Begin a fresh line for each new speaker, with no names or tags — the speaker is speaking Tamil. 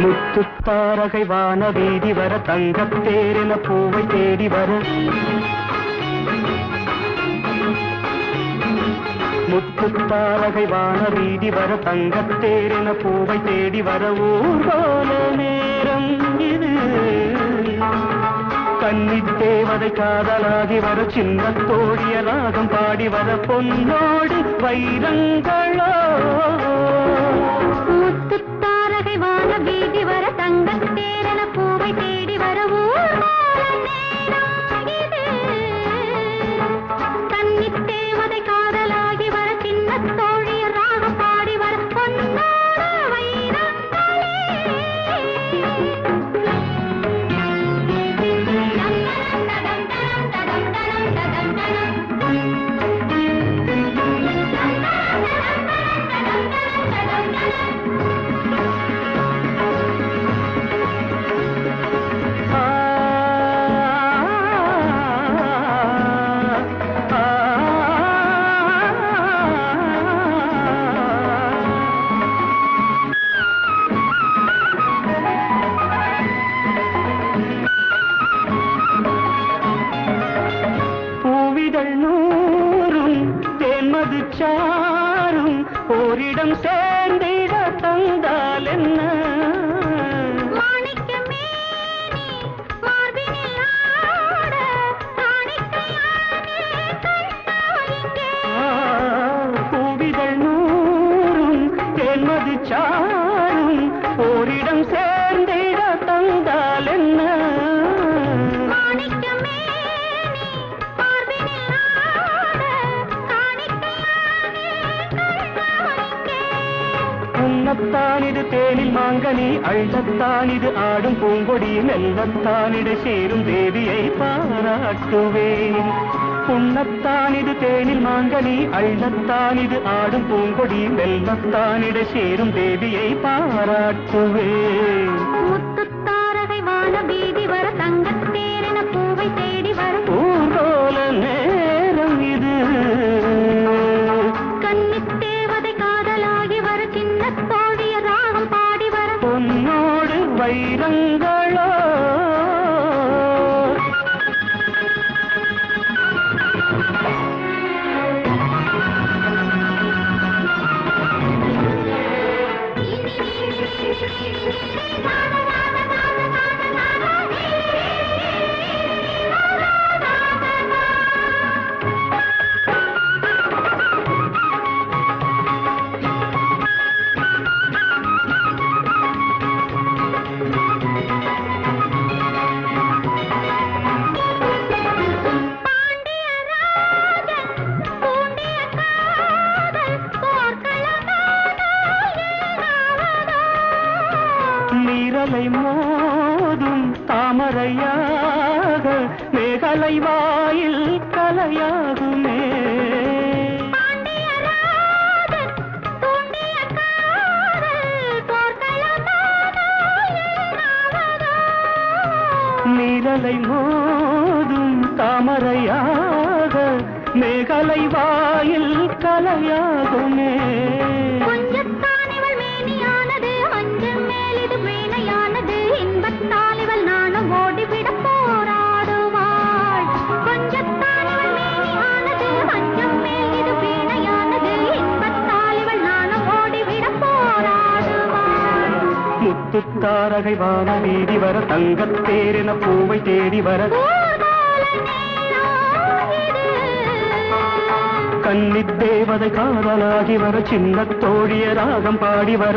முத்துத்தாரகை வான வீதி வர தங்கத்தேரென பூவை தேடி வர முத்துத்தாரகை வான வீதி வர தங்கத்தேரென பூவை தேடி வர ஊர்வல நேரம் இது கன்னித் தேவதை காதலாகி வர சின்ன தோழிய ராகம் பாடி வர பொன்னோடு வைரங்களோ
முத்துத்தாரகை வான வீதி வர தங்கத்தேரென பூவை தேடி வர ஊர்வல நேரம் இது கன்னித் தேவதை காதலாகி வர சின்ன தோழிய ராகம் பாடி வர பொன்னோடு வைரங்களே சாரும் ஓரிடம் சேர்ந்திட தந்தால் என்ன பூவிதழ் நூறும் தேன்மது சாரும் ஓரிடம் சேர்ந்திட தந்தால் என்ன உன்னத்தானிது தேனில் மாங்கனி அள்ளத்தானிது ஆடும் பூங்கொடி மெல்லத்தானிடு சேரும் தேவியை பாராட்டுவேன் உன்னத்தானிது தேனில் மாங்கனி அள்ளத்தானிது ஆடும் பூங்கொடி மெல்லத்தானிடு சேரும் தேவியை பாராட்டுவேன் முத்துத்தாரகை வான வீதி வர தங்கத்தேரென பூவை தேடி வர
ஊர்வல நேரம் இது
கன்னித் தேவதை காதலாகி வர சின்ன தோழிய ராகம் பாடி வர
பொன்னோடு வைரங்களோ நீரலை மோதும் தாமரையாக மேகலை வாயில் கலையாகுமே நீரலை மோதும் தாமரையாக மேகலை வாயில் கலையாகுமே முத்துத்தாரகை வான வீதி வர தங்கத்தேரென பூவை தேடி வர கன்னித் தேவதை காதலாகி வர சின்ன தோழிய ராகம் பாடி வர